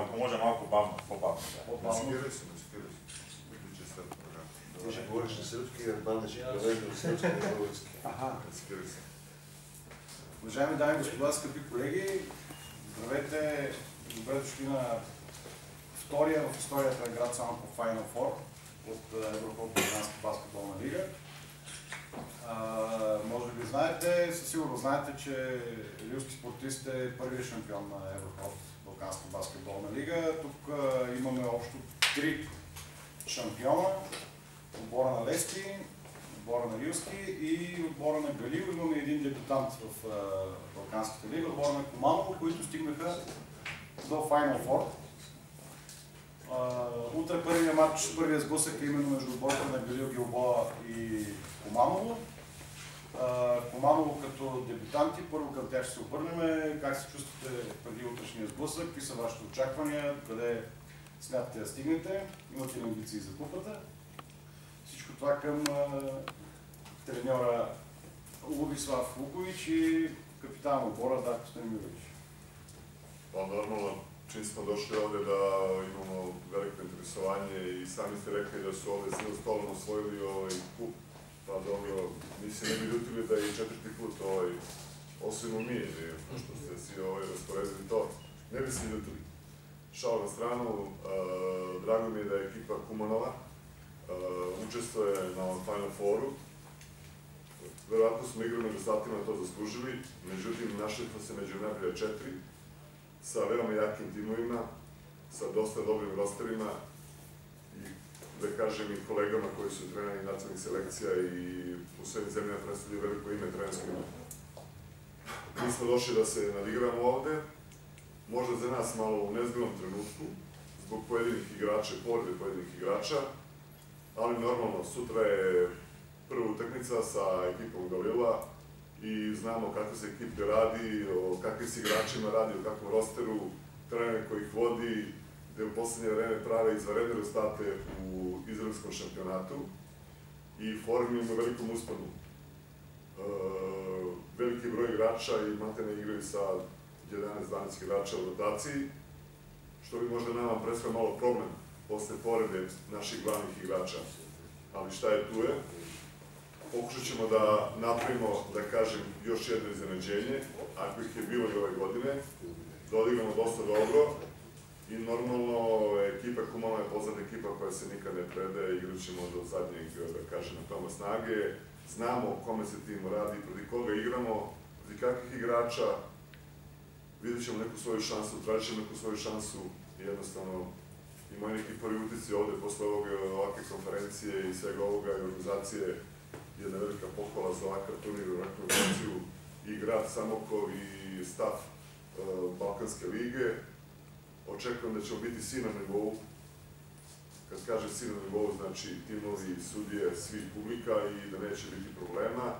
ако може малко бавно, по-бавно. Спирай се. Приключи след програма. Ти ще говориш на сръбски, а Банда ще превежда от сръбски на български. Спирай се. Уважаеми дами и господа, скъпи колеги, здравейте, добре дошли на втория в историята на град Самоков Final Four от Европа-Балканска баскетболна лига. Може би знаете, със сигурно знаете, че Лилски спортист е първият шампион на Европа-Балканска баскетболна лига. Тук имаме общо 3 шампиона. Отбора на Левски, отбора на Лилски и отбора на Галил. Имаме един дебютант в Балканската лига, отбора на Куманово, които стигнаха до Final Four. Утре първия матч, първия сблъсък е именно между отборите на Галил, Гилбоа и Куманово. Куманово като дебютанти, първо към тях ще се обърнем. Как се чувствате преди утрешния сблъсък? Какви са вашите очаквания? Къде смятате да стигнете? Имате ли амбиции за купата? Всичко това към треньора Лубислав Лукович и капитан на отбора Дарко Станимирович. Normalno, čim smo došli ovdje da imamo veliko interesovanje i sami ste rekli da su ovdje stolno osvojili kup. Pa dobro, mi se ne bi ljutili da je 4. put osvojimo mi, pošto ste svi rasporedili to, ne bi se ljutili. Šal na stranu, drago mi je da je ekipa Kumanova učestvuje na ovom Final Fouru. Verovatno smo igrali među satima to zaslužili, međutim našli smo se među najbolja 4 sa veoma jakim timovima, sa dosta dobrim rosterima i da kažem i kolegama koji su treneri nacionalnih selekcija i u svojim zemljama predstavljaju veliko ime, trenersko ime. Mi smo došli da se nadigramo ovde, možda za nas malo u nezgodnom trenutku, zbog pojedinih igrača, povrede pojedinih igrača, ali normalno, sutra je prva utakmica sa ekipom Galila i znamo kako se ekipe radi, o kakvim se igračima radi, o kakvom rosteru, trener koji ih vodi, gde u poslednje vreme prave izvanredne rezultate u izraelskom šampionatu i formi ima velikom usponu. Veliki broj igrača i maltene igraju sa 11-12 igrača u rotaciji, što bi možda nama predstavio malo problem posle povrede naših glavnih igrača. Ali šta je tu je? Pokušat ćemo da napravimo, da kažem, još jedno iznenađenje, ako ih je bilo i ove godine, da odigramo dosta dobro i normalno ekipa Kumanova je poznata ekipa koja se nikad ne prede, igrat ćemo do zadnjeg, da kažem, toma snage, znamo o kome se timu radi, protiv koga igramo, protiv kakvih igrača, vidjet ćemo neku svoju šansu, tražit ćemo neku svoju šansu i jednostavno i moji neki prvi utici ovde posle ovakve konferencije i svega ovoga i organizacije jedna velika pohvala za ovakav turnir, ovakvu organizaciju i grad Samokov i stav Balkanske lige. Očekujem da ćemo biti svi na nivou. Kad kažem svi na nivou, znači timovi, sudije, svi publika i da neće biti problema.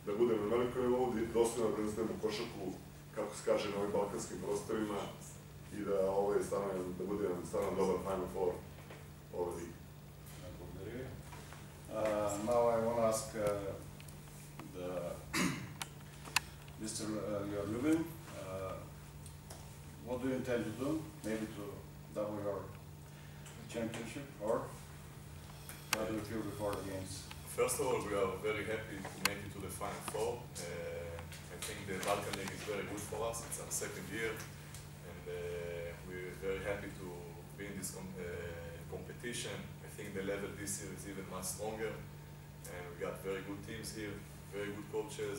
Da budemo na velikom nivou, da dostojno organizujemo košarku, kako se kaže, na ovim balkanskim prostorima i da ovo je da bude stvarno dobar Final Four ove lige. Now I want to ask Mr. Lubin, what do you intend to do? Maybe to double your championship, or how do you feel before the games? First of all, we are very happy to make it to the Final Four. I think the Balkan League is very good for us. It's our second year, and we're very happy to be in this competition. I think the level this year is even much stronger, and we got very good teams here, very good coaches.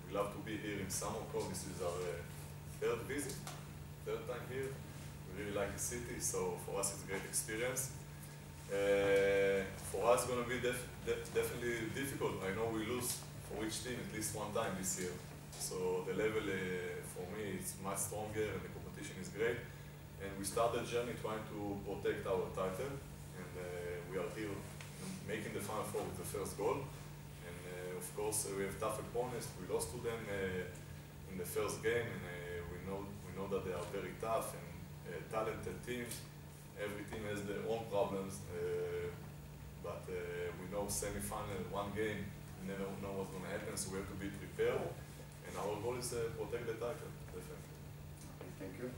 We love to be here in Samokov. This is our third time here. We really like the city, so for us it's a great experience. For us it's going to be definitely difficult. I know we lose for each team at least one time this year, so the level for me is much stronger and the competition is great. And we start the journey trying to protect our title, and we are here making the Final Four with the first goal. And of course we have tough opponents. We lost to them in the first game, and we know that they are very tough and talented teams. Every team has their own problems, but we know semi-final, one game, we never know what's going to happen, so we have to be prepared. And our goal is to protect the title, definitely. Okay, thank you.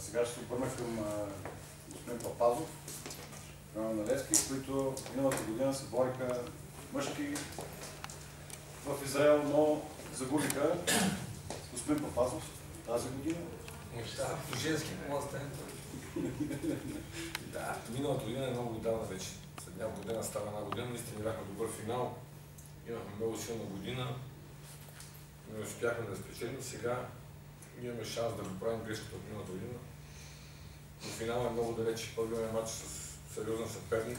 Сега ще се обърна към господин Папазов, на Левски, които миналата година се бориха мъжки в Израел, но загубиха. Господин Папазов тази година. Да, женски пласт. Да, миналата година е много отдавна вече. След няколко година става една година, наистина бяхме добър финал. Имахме много силна година. Не успяхме да спечелим. Сега имаме шанс да поправим грешката от миналата година. Но финал е много далече. Първият матч с сериозен съперник,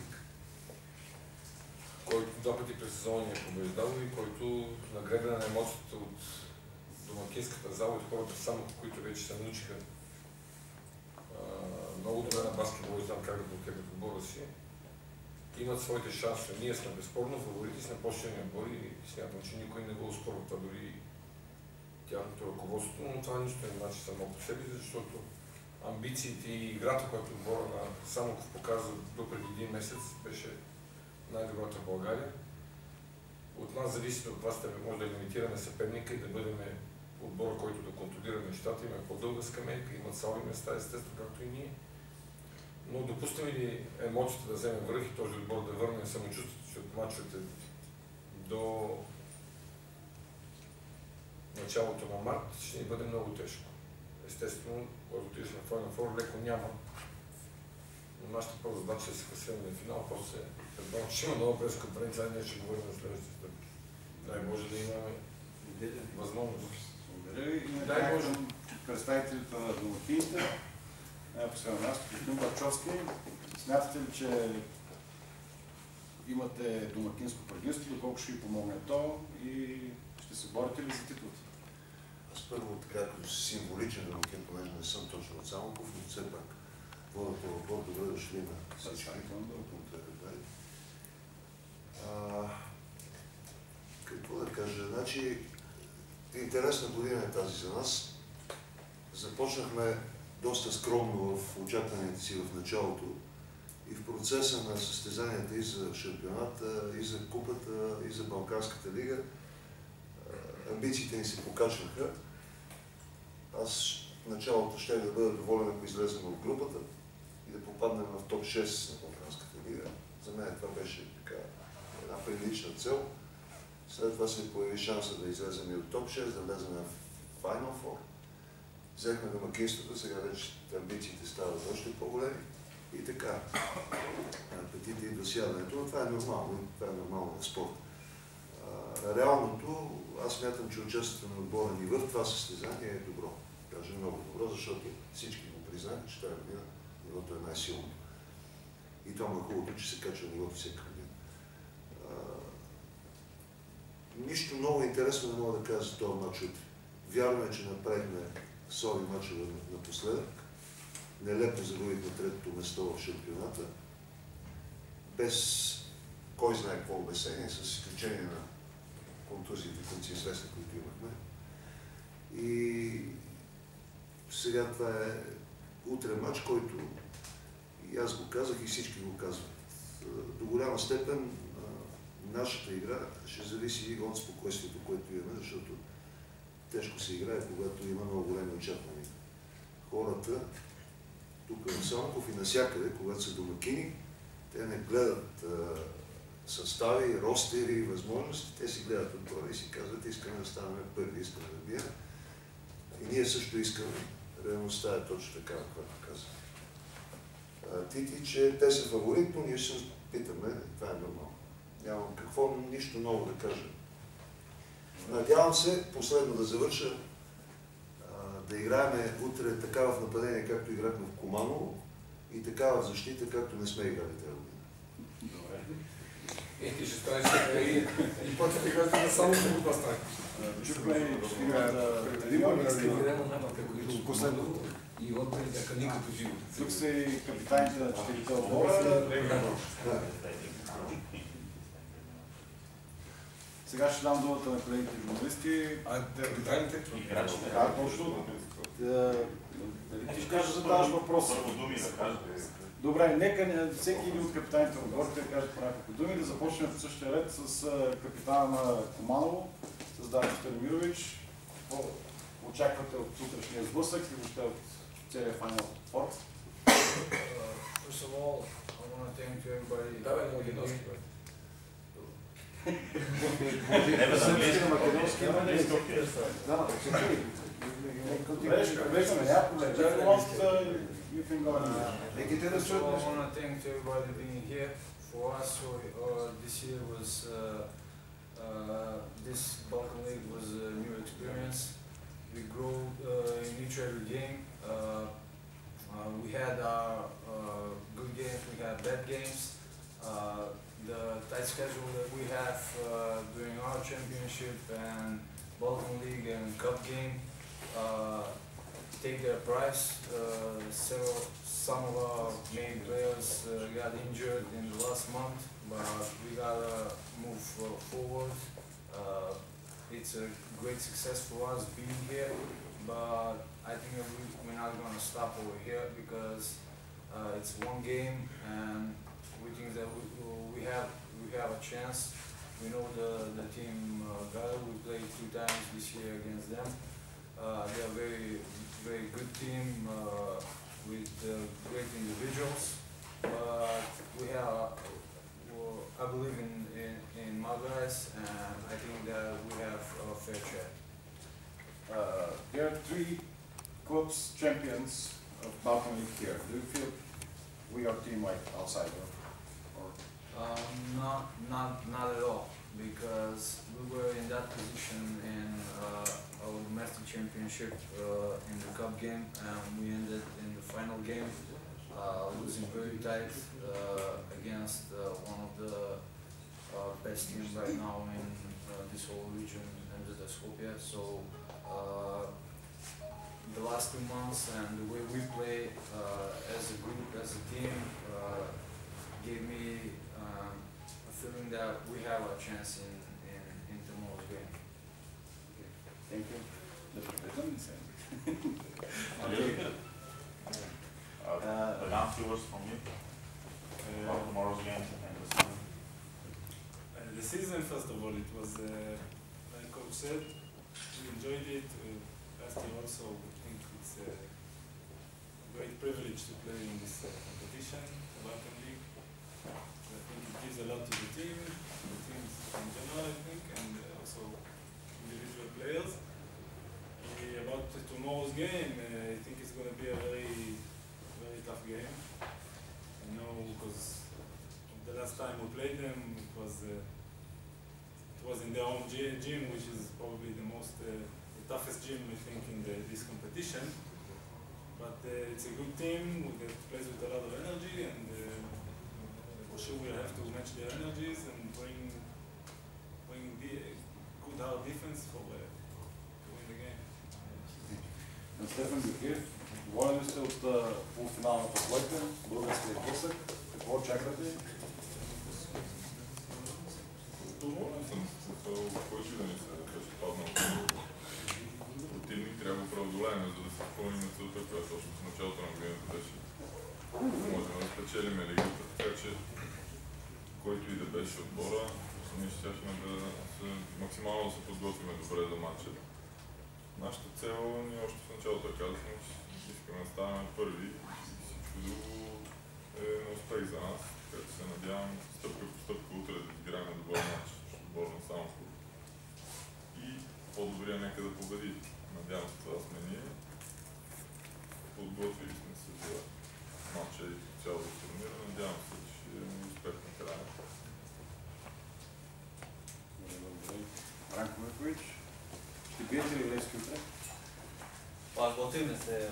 който два пъти през сезона ни е побеждал и който нагребля на емоцията от домакинската зала и хората само, които вече се научиха много добре на баскетбол и знам как да блокират отбора си, имат своите шансове. Ние сме безспорно фаворити, сме по-силни отбори и смятам, че никой не го оспорва това, дори тяхното ръководство, но това нищо не значи само по себе, защото амбициите и играта, която отбора на Самоков показа допреди един месец, беше най-добрата в България. От нас зависи от това степен може да лимитираме съперника и да бъдем отбора, който да контролира нещата. Има по-дълга скамейка, имат слаби места, естествено, както и ние. Но допустим ли емоцията да вземе връх и този отбор да върне самочувствието си от мачовете до началото на март, ще ни бъде много тежко. Естествено, когато отидеш на Final Four, леко няма. Но нашата първа задача е да се класираме на финал, после предполагам, че има нова пресконференция, ние ще говорим на следващите стъпки. Дай Боже да имаме възможност. Благодаря и накрая към представителите на домакините. Последно място, господин Барчовски, смятате ли, че имате домакинско предимство, доколко ще ви помогне то и ще се борите ли за титлата? Аз първо така, като символичен домакин, понеже не съм точно от Самоков, но все пак вода по отбор, добре дошли на всички. Какво да кажа? Значи, интересна година е тази за нас. Започнахме доста скромно в очакванията си в началото и в процеса на състезанията и за шампионата, и за купата, и за Балканската лига. Амбициите ни се покачваха. Аз в началото ще да бъда доволен, ако излезем от групата и да попаднем в топ 6 на Балканската лига. За мен това беше така една прилична цел. След това се появи шанса да излезем и от топ 6, да влезем в Final Four. Взехме домакинството, сега вече амбициите стават още по-големи и така. Апетита идва сядането, но това е нормално, това е нормално в спорта. Реалното, аз смятам, че участието на отбора ни в това състезание е добро. Даже много добро, защото всички го признаха, че тази година нивото е най-силно. И това му е хубавото, че се качва нивото всяка година. Нищо много интересно не мога да кажа за този матч утре. Вярно е, че направихме слаби мачове напоследък. Нелепо загубихме третото место в шампионата. Без кой знае какво обяснение, с изключение на контузиите, които са известни, които имахме. И сега това е утре матч, който и аз го казах и всички го казват. До голяма степен нашата игра ще зависи и от спокойствието, което имаме, защото тежко се играе, когато има много големи очаквания. Хората, тук на Самоков и навсякъде, когато са домакини, те не гледат състави, ростери, възможности, те си гледат отбора и си казват, искаме да станем първи, искаме да бием. И ние също искаме. Реалността е точно така, както казах. Тити, че те са фаворит, но ние ще се питаме, това е нормално. Нямам какво, нищо ново да кажа. Надявам се, последно да завърша, да играем утре така в нападение, както играхме в Куманово и така в защита, както не сме играли тази година. Добре. Ти ще станеш и почвате играте на само в това стане. Чухме и ще играем последно. И отбрани така никакво живо. Тук са и капитаните на четирите отбора. Сега ще дам думата на колегите журналисти. Капитаните? Да, точно. Ти ще кажеш да задаваш въпроса. Добре, нека всеки един от капитаните на отборите да каже по няколко думи. Да започнем по същия ред с капитана на Куманово, с Дарко Станимирович. Какво очаквате от сутрешния сблъсък и въобще от целият Final Four. First of all, I want to thank everybody. Давай на македонски, бе. Сръбски на македонски има ли? Да, Грешно, няма проблем. You can go on. Нека те да First of чуят all, I нещо. want to thank everybody being here. For us, this year was this Balkan League was a new experience. We grew in each every game. We had our good games, we had bad games. The tight schedule that we have during our championship and Balkan League and Cup game take their price. Some of our main players got injured in the last month, but we gotta move forward. It's a great success for us being here, but I think that we're not gonna stop over here because it's one game and we think that we have a chance. We know the team Gala, we played 2 times this year against them. They're a very good team with great individuals. But we have, I believe in my guys, and I think that we have a fair share. There are 3 clubs champions of Balkan League here. Do you feel we are team like outsider? Or Not at all, because we were in that position in our domestic championship in the cup game, and we ended in the final game losing very tight against one of the best teams right now in this whole region, and the Skopje. So the last 2 months and the way we play as a group, as a team, gave me a feeling that we have a chance in tomorrow's game. okay. Thank you. The last few words from you about tomorrow's game and the season. The season, first of all, it was, like Coach said, we enjoyed it. Last year also, we think it's a great privilege to play in this competition, the Balkan League. I think it gives a lot to the teams in general, I think, and also individual players. About tomorrow's game, I think it's going to be a very tough game. I know because the last time we played them, it was in their own gym, which is probably the toughest gym, I think, in this competition. But it's a good team that plays with a lot of energy, and for sure we'll have to match their energies and bring good hard defense to win the game. Стефан Георгиев, доволен ли сте от полуфиналната плойка, българския блъсък? Какво очаквате? Доволен съм с който да ни се беше паднал. Противник трябва да преодолеем, за да се изпълним целта, която точно в началото на годината беше. Можем да спечелим лигата, така че който и да беше отбора, ние щяхме да максимално да се подготвим добре за матча. Нашата цел, ние още в началото казахме, че искаме да ставаме първи и всичко друго е неуспех за нас, така че се надявам стъпка по стъпка утре да изиграем добър матч с отбор на Самоков. И по-добрия нека да победи. Надявам се, това сме ние. Подготвили сме се за матча и цялото турнира. Надявам се, че ще имаме успех накрая. Ранко Миркович, ще биете ли Левски утре? Pa gotivne se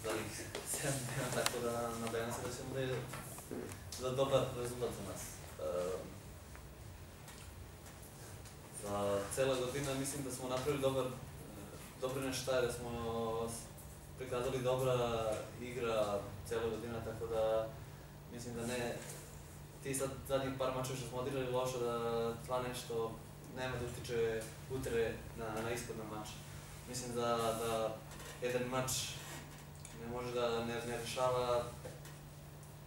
zadnjih 7 dana, tako da nadajam se da ćemo da ide za dobar rezultat za nas. Za cela godina mislim da smo napravili dobre neštaje, da smo prikazali dobra igra cela godina, tako da mislim da ne ti sad zadnjih par mačeva što smo odigrali loše, da tva nešto nema da utiče utre na ishod na mač. Mislim da jedan mač ne može da ne rešava,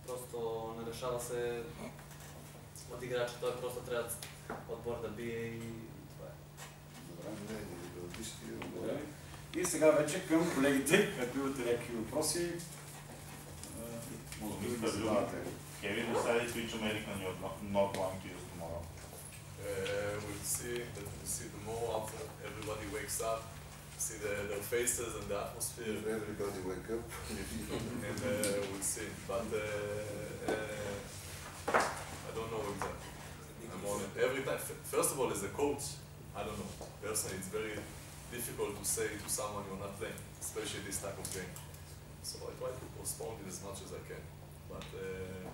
prosto ne rešava se od igrača, to je prosto treba odbor da bije i това е. Добре. Благодаря ви. И сега вече към колегите, като имате някакви въпроси, може да задавате. Have you decided which American you're not going to use tomorrow? We'll see tomorrow after everybody wakes up, see their faces and the atmosphere, Everybody wake up. and we'll see. But I don't know exactly. I'm on it every time. First of all, as a coach, I don't know. Personally, it's very difficult to say to someone you're not playing, especially this type of game. So I try to postpone it as much as I can. But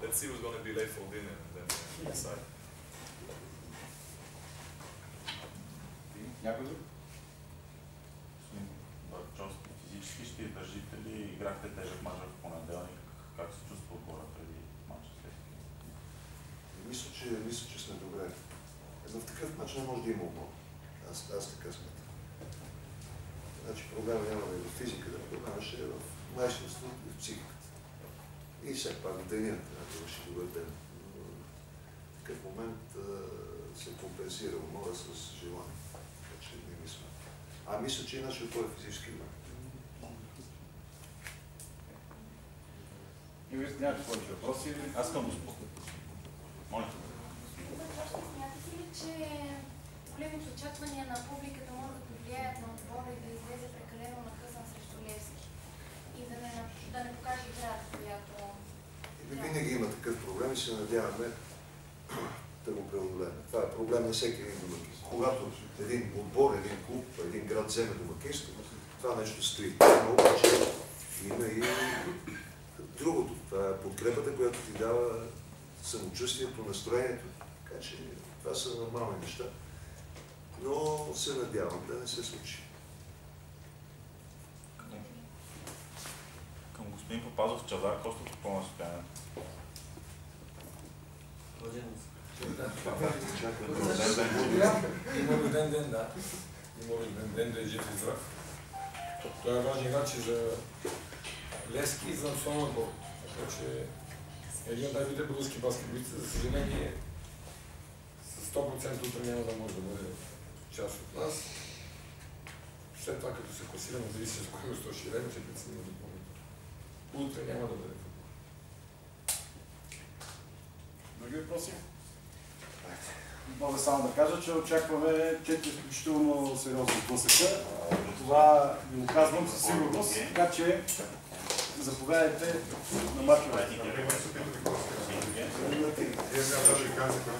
let's see who's going to be late for dinner and then decide. Някой друг? Барчовски, физически ще държите ли? Играхте тежък мач в понеделник. Как се чувства отбора преди мача след? Мисля, че сме добре. В такъв мач не може да има обмон. Аз така смятам. Значи проблема няма да е в физиката, проблема ще е в майсторството и в психиката. И все пак денят трябва да върши добър ден. В такъв момент се компенсира умора с желание. Така че не мисля. Мисля, че иначе той е физически добър. И вие нямате повече въпроси? Аз към господин. Моля. Смятате ли, че големите очаквания на публиката могат да влияят на отбора и да излезе прекалено накъсан срещу Левски? И да не покаже играта, която... Винаги има такъв проблем и се надяваме да го преодолеем. Това е проблем на всеки един домакин. Когато един отбор, един клуб, един град вземе домакинство, това нещо стои. Но обаче има и другото. Това е подкрепата, която ти дава самочувствието, настроението. Така че това са нормални неща. Но се надявам да не се случи. Към господин Папазов, Чавдар Костов, какво на състояние? Има роден ден, да. Има роден ден да е жив и здрав. Той е важен играч и за Левски и за националния отбор. Така че един от най-добрите български баскетболисти, за съжаление, с 100% утре няма да може да бъде част от нас. След това, като се класира, независи с кое место ще играем, ще преценим допълнително. Утре няма да бъде футбол. Други въпроси? Мога само да кажа, че очакваме 4 изключително сериозни сблъсъка. Това ви го казвам със сигурност, така че заповядайте на мачовете. Вие сега даже казахте,